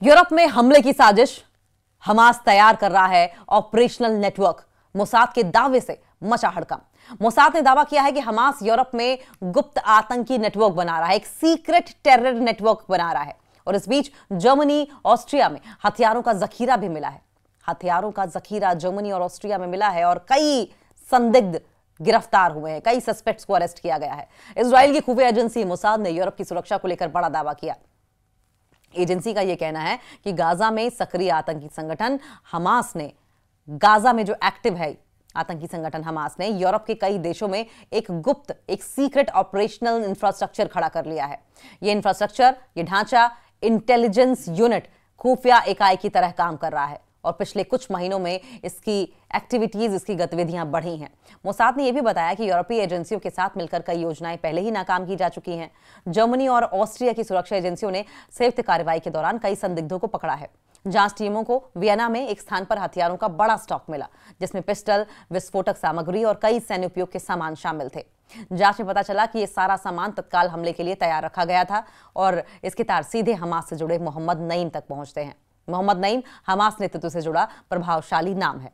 Europe में हमले की साजिश, हमास तैयार कर रहा है ऑपरेशनल नेटवर्क। मोसाद के दावे से मचा हड़कंप। मोसाद ने दावा किया है कि हमास यूरोप में गुप्त आतंकी नेटवर्क बना रहा है, एक सीक्रेट टेरर नेटवर्क बना रहा है। और इस बीच जर्मनी, ऑस्ट्रिया में हथियारों का जखीरा भी मिला है। हथियारों का जखीरा जर्मनी और ऑस्ट्रिया में मिला है और कई संदिग्ध गिरफ्तार हुए हैं, कई सस्पेक्ट्स को अरेस्ट किया गया है। इजराइल की खुफिया एजेंसी मोसाद ने यूरोप की सुरक्षा को लेकर बड़ा दावा किया। एजेंसी का यह कहना है कि गाजा में सक्रिय आतंकी संगठन हमास ने, गाजा में जो एक्टिव है आतंकी संगठन हमास ने यूरोप के कई देशों में एक गुप्त, एक सीक्रेट ऑपरेशनल इंफ्रास्ट्रक्चर खड़ा कर लिया है। यह इंफ्रास्ट्रक्चर, यह ढांचा इंटेलिजेंस यूनिट, खुफिया इकाई की तरह काम कर रहा है और पिछले कुछ महीनों में इसकी एक्टिविटीज, इसकी गतिविधियां बढ़ी हैं। मोसाद ने यह भी बताया कि यूरोपीय एजेंसियों के साथ मिलकर कई योजनाएं पहले ही नाकाम की जा चुकी हैं। जर्मनी और ऑस्ट्रिया की सुरक्षा एजेंसियों ने संयुक्त कार्रवाई के दौरान कई संदिग्धों को पकड़ा है। जांच टीमों को वियना में एक स्थान पर हथियारों का बड़ा स्टॉक मिला, जिसमें पिस्टल, विस्फोटक सामग्री और कई सैन्य उपयोग के सामान शामिल थे। जांच में पता चला कि यह सारा सामान तत्काल हमले के लिए तैयार रखा गया था और इसके तार सीधे हमास से जुड़े मोहम्मद नईम तक पहुंचते हैं। मोहम्मद नईम हमास नेतृत्व से जुड़ा प्रभावशाली नाम है।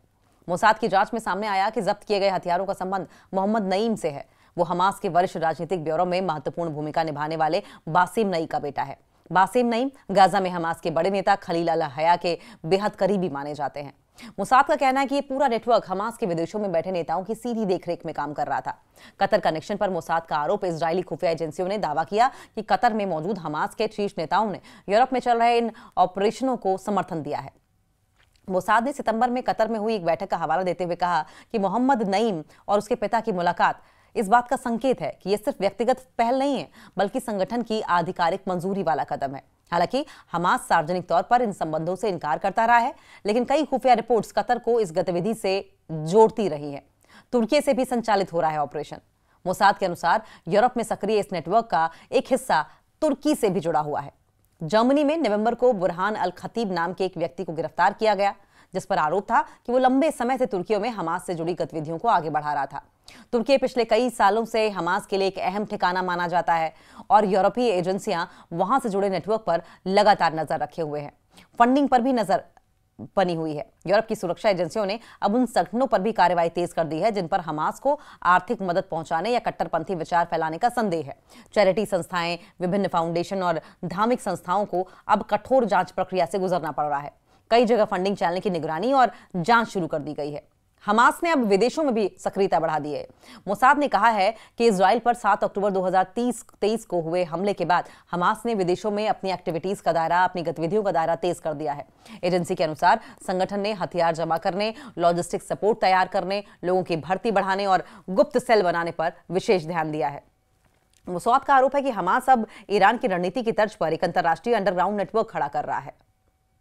मोसाद की जांच में सामने आया कि जब्त किए गए हथियारों का संबंध मोहम्मद नईम से है। वो हमास के वरिष्ठ राजनीतिक ब्यूरो में महत्वपूर्ण भूमिका निभाने वाले बासिम नई का बेटा है। बासिम नईम गाजा में हमास के बड़े नेता खलील अल हया के बेहद करीबी माने जाते हैं। मोसाद का कहना है कि ये पूरा नेटवर्क हमास के विदेशों में बैठे नेताओं की सीधी देखरेख में काम कर रहा था। कतर कनेक्शन पर मोसाद का आरोप। इजरायली खुफिया एजेंसियों ने दावा किया कि कतर में मौजूद हमास के शीर्ष नेताओं ने यूरोप में चल रहे इन ऑपरेशनों को समर्थन दिया है। मोसाद ने सितंबर में कतर में हुई एक बैठक का हवाला देते हुए कहा कि मोहम्मद नईम और उसके पिता की मुलाकात इस बात का संकेत है कि यह सिर्फ व्यक्तिगत पहल नहीं है, बल्कि संगठन की आधिकारिक मंजूरी वाला कदम है। हालांकि हमास सार्वजनिक तौर पर इन संबंधों से इनकार करता रहा है, लेकिन कई खुफिया रिपोर्ट्स कतर को इस गतिविधि से जोड़ती रही हैं। तुर्की से भी संचालित हो रहा है ऑपरेशन। मोसाद के अनुसार यूरोप में सक्रिय इस नेटवर्क का एक हिस्सा तुर्की से भी जुड़ा हुआ है। जर्मनी में नवंबर को बुरहान अल खतीब नाम के एक व्यक्ति को गिरफ्तार किया गया, जिस पर आरोप था कि वो लंबे समय से तुर्की में हमास से जुड़ी गतिविधियों को आगे बढ़ा रहा था। तुर्की पिछले कई सालों से हमास के लिए एक अहम ठिकाना माना जाता है और यूरोपीय एजेंसियां वहां से जुड़े नेटवर्क पर लगातार नजर रखे हुए हैं। फंडिंग पर भी नजर बनी हुई है। यूरोप की सुरक्षा एजेंसियों ने अब उन संगठनों पर भी कार्रवाई तेज कर दी है जिन पर हमास को आर्थिक मदद पहुंचाने या कट्टरपंथी विचार फैलाने का संदेह है। चैरिटी संस्थाएं, विभिन्न फाउंडेशन और धार्मिक संस्थाओं को अब कठोर जांच प्रक्रिया से गुजरना पड़ रहा है। कई जगह फंडिंग चैनल की निगरानी और जांच शुरू कर दी गई है। हमास ने अब विदेशों में भी सक्रियता बढ़ा दी है। मोसाद ने कहा है कि इजराइल पर 7 अक्टूबर 2023 को हुए हमले के बाद हमास ने विदेशों में अपनी एक्टिविटीज का दायरा, अपनी गतिविधियों का दायरा तेज कर दिया है। एजेंसी के अनुसार संगठन ने हथियार जमा करने, लॉजिस्टिक सपोर्ट तैयार करने, लोगों की भर्ती बढ़ाने और गुप्त सेल बनाने पर विशेष ध्यान दिया है। मोसाद का आरोप है कि हमास अब ईरान की रणनीति की तर्ज पर एक अंतर्राष्ट्रीय अंडरग्राउंड नेटवर्क खड़ा कर रहा है।